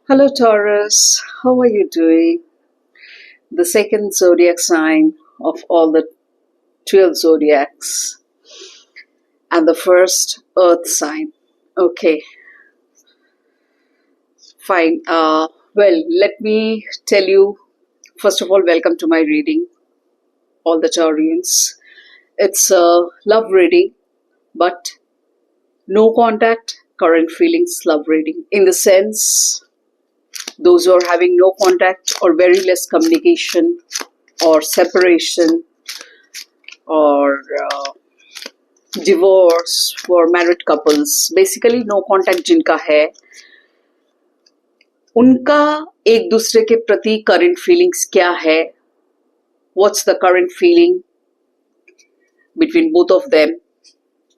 Hello, Taurus. How are you doing? The second zodiac sign of all the 12 zodiacs, and the first earth sign. Okay, fine. Well, let me tell you first of all, welcome to my reading, all the Taurians. It's a love reading, but no contact, current feelings, love reading. In the sense, those who are having no contact or very less communication or separation or divorce for married couples, basically no contact जिनका है, उनका एक दूसरे के प्रति current feelings क्या है, what's the current feeling between both of them.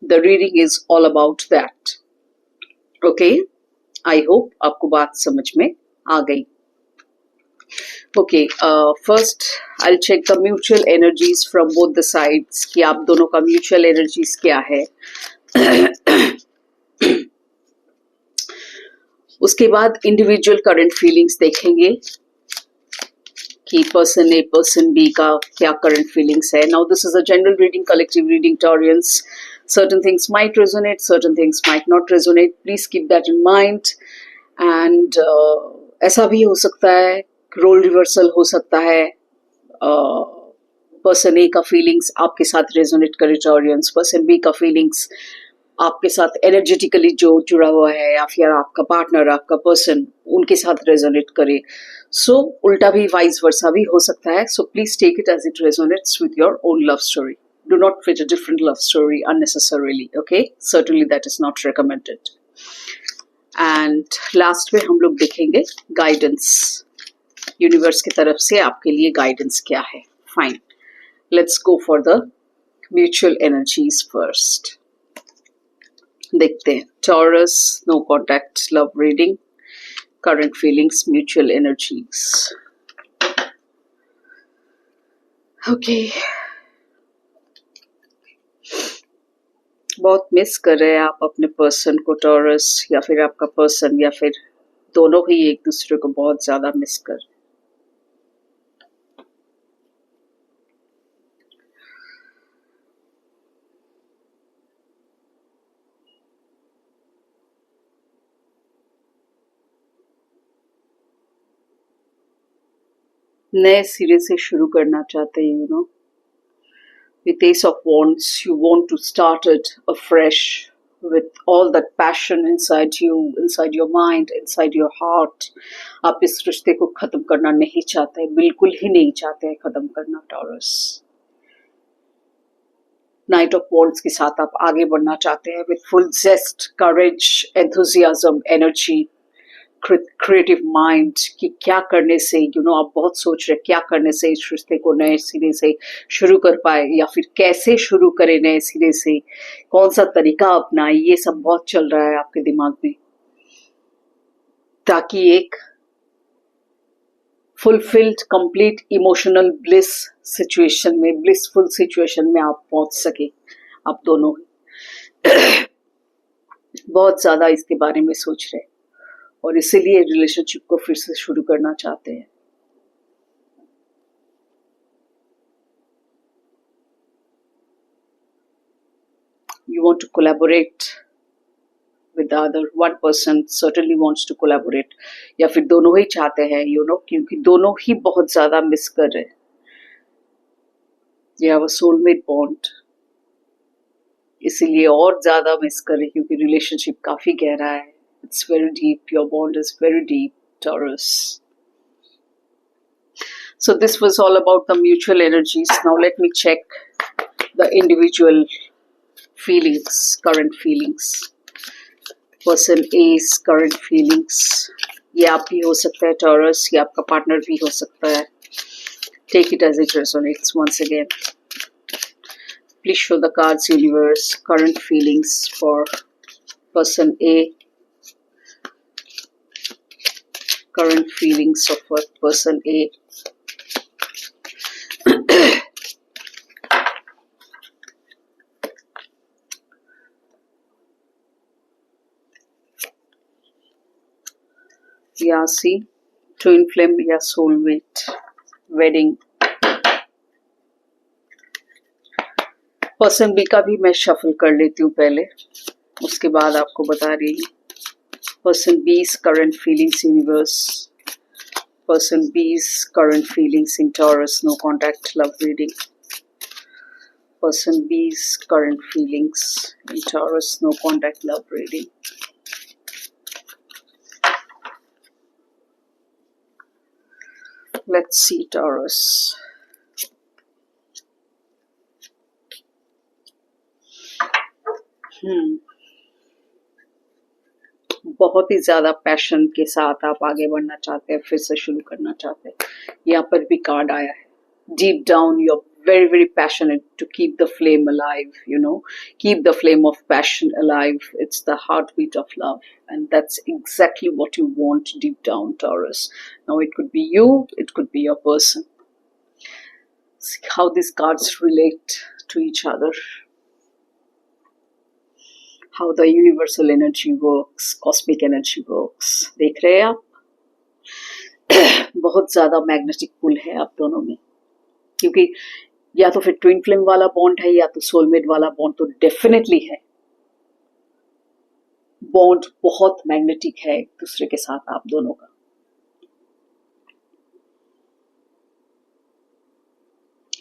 The reading is all about that. Okay, I hope आपको बात समझ में आ गई. Okay, first I'll check the mutual energies from both the sides कि आप दोनों का mutual energies क्या है. उसके बाद इंडिविजुअल करंट फीलिंग्स देखेंगे कि पर्सन ए पर्सन बी का क्या करंट फीलिंग्स है. Now this is a general reading, collective reading, Taureans. certain things might resonate, certain things might not resonate. Please keep that in mind. And ऐसा भी हो सकता है, रोल रिवर्सल हो सकता है. पर्सन ए का फीलिंग्स आपके साथ रेजोनेट करे टॉरियंस, पर्सन बी का फीलिंग्स आपके साथ एनर्जेटिकली जो जुड़ा हुआ है या फिर आपका पार्टनर, आपका पर्सन उनके साथ रेजोनेट करे. सो उल्टा भी, वाइस वर्सा भी हो सकता है. So please take it as it resonates with your own love story. Do not fit a different love story unnecessarily, okay? Certainly that is not recommended. And last में हम लोग देखेंगे गाइडेंस, यूनिवर्स की तरफ से आपके लिए गाइडेंस क्या है. Fine, let's go for the mutual energies first. देखते हैं. Taurus, no contact love reading, current feelings, mutual energies. Okay, बहुत मिस कर रहे हैं आप अपने पर्सन को टॉरस, या फिर आपका पर्सन, या फिर दोनों ही एक दूसरे को बहुत ज्यादा मिस कर. नए सिरे से शुरू करना चाहते हैं, you know. With Ace of Wands, you want to start it afresh with all that passion inside you, inside your mind, inside your heart. आप इस रिश्ते को खत्म करना नहीं चाहते, बिल्कुल ही नहीं चाहते हैं खत्म करना टॉरस. नाइट ऑफ वॉन्ड्स के साथ आप आगे बढ़ना चाहते हैं with full zest, courage, enthusiasm, energy, creative mind कि क्या करने से, यू नो, आप बहुत सोच रहे क्या करने से इस रिश्ते को नए सिरे से शुरू कर पाए, या फिर कैसे शुरू करें नए सिरे से, कौन सा तरीका अपनाए. ये सब बहुत चल रहा है आपके दिमाग में, ताकि एक fulfilled, complete emotional bliss situation में, ब्लिसफुल सिचुएशन में आप पहुंच सके. आप दोनों बहुत ज्यादा इसके बारे में सोच रहे हैं और इसीलिए रिलेशनशिप को फिर से शुरू करना चाहते हैं. You want to collaborate with the other. One person certainly wants to collaborate, या फिर दोनों ही चाहते हैं, you know, क्योंकि दोनों ही बहुत ज्यादा मिस कर रहे हैं. You have a soulmate bond, इसीलिए और ज्यादा मिस कर रहे, क्योंकि रिलेशनशिप काफी गहरा है. It's very deep. Your bond is very deep, Taurus. So this was all about the mutual energies. Now let me check the individual feelings, current feelings. Person A's current feelings. ये आप भी हो सकता है Taurus, ये आपका partner भी हो सकता है. Take it as it resonates once again. Please show the cards, universe, current feelings for person A. Current feelings of person A. या सी ट्विन फ्लेम या सोलमेट, वेडिंग। पर्सन बी का भी मैं शफल कर लेती हूँ पहले, उसके बाद आपको बता रही हूँ। Person B's current feelings universe, person B's current feelings in Taurus, no contact love reading. Person B's current feelings in Taurus, no contact love reading. Let's see Taurus. बहुत ही ज्यादा पैशन के साथ आप आगे बढ़ना चाहते हैं, फिर से शुरू करना चाहते हैं। यहाँ पर भी कार्ड आया है, deep down you're very passionate to keep the flame alive, keep the flame of passion alive. It's the heartbeat of love, and that's exactly what you want deep down, Taurus. Now it could be you, it could be your person. See how these cards relate to each other, how the universal energy works, cosmic energy works. देख रहे हैं आप? बहुत ज्यादा magnetic पुल है आप दोनों में, क्योंकि या तो फिर ट्विन फ्लेम वाला बॉन्ड है या तो सोलमेट वाला बॉन्ड तो डेफिनेटली है। बॉन्ड बहुत मैग्नेटिक है एक दूसरे के साथ आप दोनों का।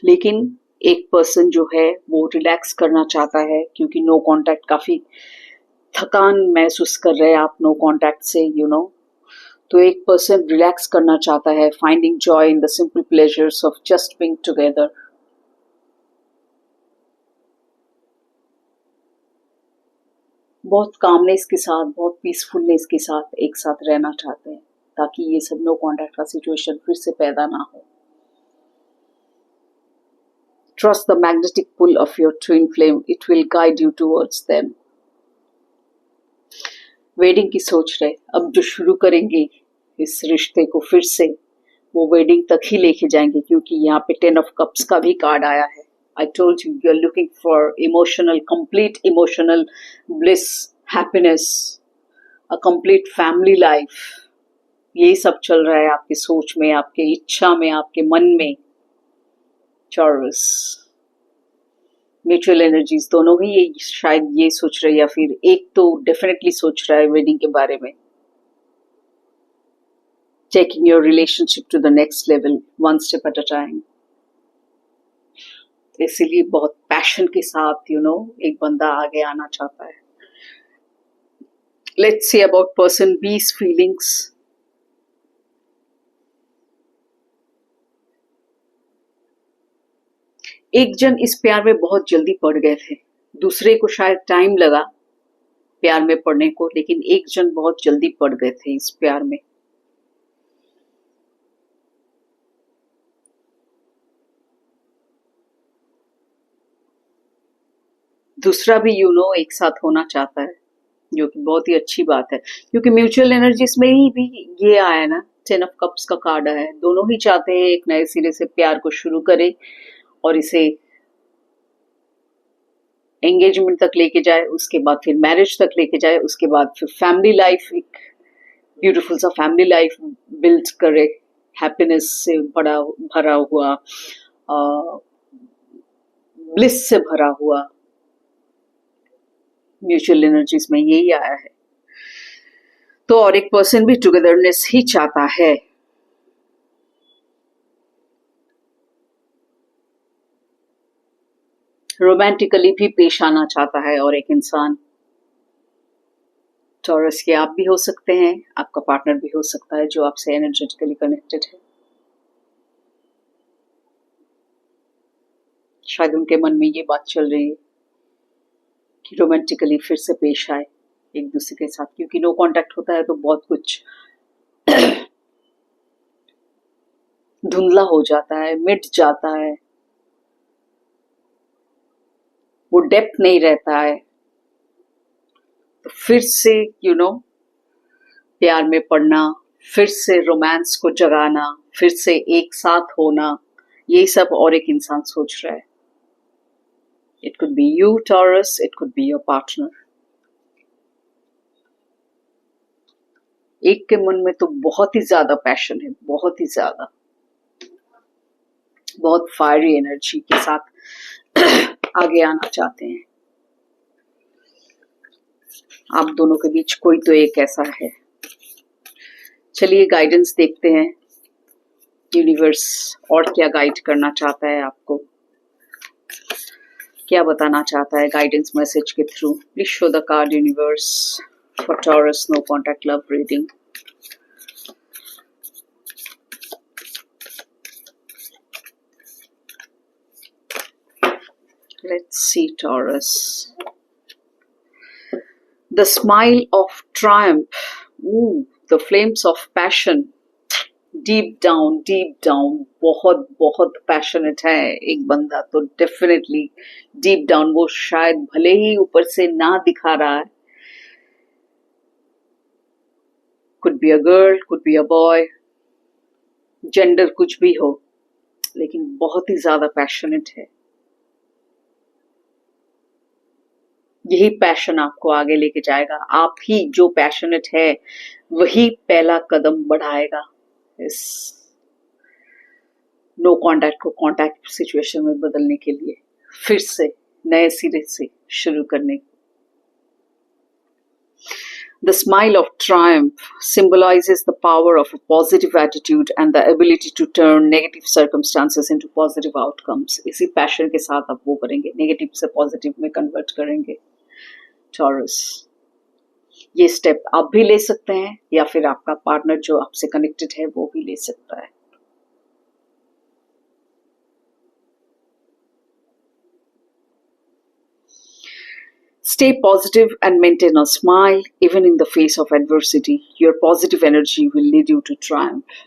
लेकिन एक पर्सन जो है वो रिलैक्स करना चाहता है, क्योंकि नो कांटेक्ट, काफी थकान महसूस कर रहे हैं आप नो कांटेक्ट से, तो एक पर्सन रिलैक्स करना चाहता है, finding joy in the simple pleasures of just being together. बहुत कामनेस के साथ, बहुत पीसफुलनेस के साथ एक साथ रहना चाहते हैं, ताकि ये सब नो कांटेक्ट का सिचुएशन फिर से पैदा ना हो। Trust the magnetic pull of your twin flame. It will guide you towards them. Wedding की सोच रहे, अब जो शुरू करेंगे इस रिश्ते को फिर से, वो वेडिंग तक ही लेके जाएंगे, क्योंकि यहाँ पे 10 of Cups का भी कार्ड आया है। I told you, you're looking for complete emotional bliss, happiness, a complete family life. यही सब चल रहा है आपकी सोच में, आपके इच्छा में, आपके मन में। Taurus, म्यूचुअल एनर्जीज दोनों ही ये शायद ये सोच रहे, या फिर एक तो डेफिनेटली सोच रहा है वेडिंग के बारे में। Taking your relationship to the next level, one step at a time. इसीलिए बहुत पैशन के साथ एक बंदा आगे आना चाहता है। Let's see about person B's feelings. एक जन इस प्यार में बहुत जल्दी पड़ गए थे, दूसरे को शायद टाइम लगा प्यार में पड़ने को, लेकिन एक जन बहुत जल्दी पड़ गए थे इस प्यार में। दूसरा भी एक साथ होना चाहता है, जो कि बहुत ही अच्छी बात है, क्योंकि म्यूचुअल एनर्जीज में ही भी ये आया ना, 10 of Cups का कार्ड आया है। दोनों ही चाहते हैं एक नए सिरे से प्यार को शुरू करें और इसे एंगेजमेंट तक लेके जाए, उसके बाद फिर मैरिज तक लेके जाए, उसके बाद फिर फैमिली लाइफ, एक ब्यूटीफुल सा फैमिली लाइफ बिल्ड करे, हैप्पीनेस से भरा हुआ, ब्लिस से भरा हुआ। म्यूचुअल एनर्जीज में यही आया है। तो और एक पर्सन भी टुगेदरनेस ही चाहता है। रोमांटिकली भी पेश आना चाहता है और एक इंसान। टॉरस के आप भी हो सकते हैं, आपका पार्टनर भी हो सकता है जो आपसे एनर्जेटिकली कनेक्टेड है। शायद उनके मन में ये बात चल रही है कि रोमांटिकली फिर से पेश आए एक दूसरे के साथ, क्योंकि नो कांटेक्ट होता है तो बहुत कुछ धुंधला हो जाता है, मिट जाता है, वो डेप्थ नहीं रहता है। तो फिर से प्यार में पड़ना, फिर से रोमांस को जगाना, फिर से एक साथ होना, ये सब और एक इंसान सोच रहा है। It could be you, Taurus, it could be your partner. एक के मन में तो बहुत ही ज्यादा पैशन है, बहुत ही ज्यादा, बहुत फायरी एनर्जी के साथ आगे आना चाहते हैं। आप दोनों के बीच कोई तो एक ऐसा है। चलिए गाइडेंस देखते हैं, यूनिवर्स और क्या गाइड करना चाहता है आपको, क्या बताना चाहता है गाइडेंस मैसेज के through. Please show the card universe for Taurus no contact love reading. Let's see, Taurus. The smile of triumph. Ooh, the flames of passion. Deep down, बहुत बहुत पैशनेट है एक बंदा तो डेफिनेटली डीप डाउन वो शायद भले ही ऊपर से ना दिखा रहा है, could be a girl, could be a boy, gender कुछ भी हो, लेकिन बहुत ही ज्यादा पैशनेट है। यही पैशन आपको आगे लेके जाएगा। आप ही जो पैशनेट है वही पहला कदम बढ़ाएगा इस नो कॉन्टैक्ट को कॉन्टैक्ट सिचुएशन में बदलने के लिए, फिर से नए सिरे से शुरू करने। The smile of triumph symbolizes the power of a positive attitude and the ability to turn negative circumstances into positive outcomes. इसी पैशन के साथ आप वो करेंगे, नेगेटिव से पॉजिटिव में कन्वर्ट करेंगे टॉरस। ये स्टेप आप भी ले सकते हैं या फिर आपका पार्टनर जो आपसे कनेक्टेड है वो भी ले सकता है। Stay positive and maintain a smile even in the face of adversity. Your positive energy will lead you to triumph.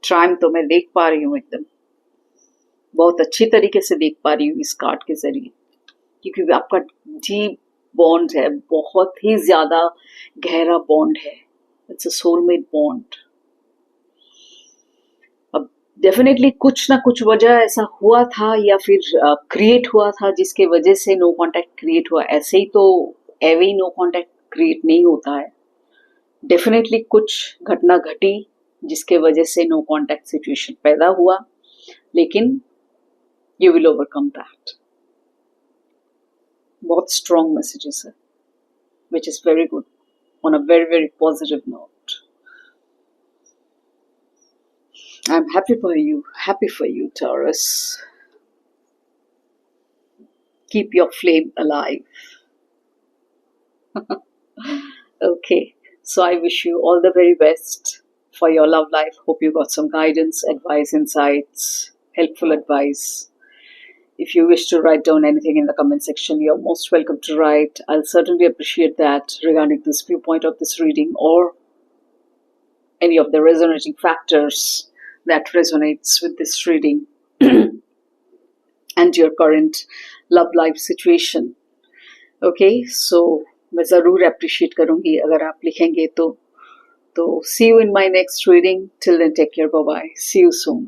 Triumph तो मैं देख पा रही हूँ, एकदम बहुत अच्छी तरीके से देख पा रही हूँ इस कार्ड के जरिए, क्योंकि आपका डीप बॉन्ड है, बहुत ही ज्यादा गहरा बॉन्ड है। It's a soulmate bond. अब डेफिनेटली कुछ ना कुछ वजह ऐसा हुआ था या फिर क्रिएट हुआ था जिसके वजह से नो कांटेक्ट क्रिएट हुआ। ऐसे ही तो एवे ही नो कांटेक्ट क्रिएट नहीं होता है। डेफिनेटली कुछ घटना घटी जिसके वजह से नो कांटेक्ट सिचुएशन पैदा हुआ, लेकिन यू विल ओवरकम दैट। बहुत स्ट्रॉन्ग मैसेजेस है, which is very good on a very very positive note. I'm happy for you, Taurus. Keep your flame alive. Okay, so I wish you all the very best for your love life. Hope you got some guidance, advice, insights, helpful advice. If you wish to write down anything in the comment section, you're most welcome to write. I'll certainly appreciate that regarding this viewpoint of this reading or any of the resonating factors that resonates with this reading and your current love life situation. Okay, so मैं ज़रूर appreciate करूँगी अगर आप लिखेंगे तो see you in my next reading. Till then, take care. Bye bye. See you soon.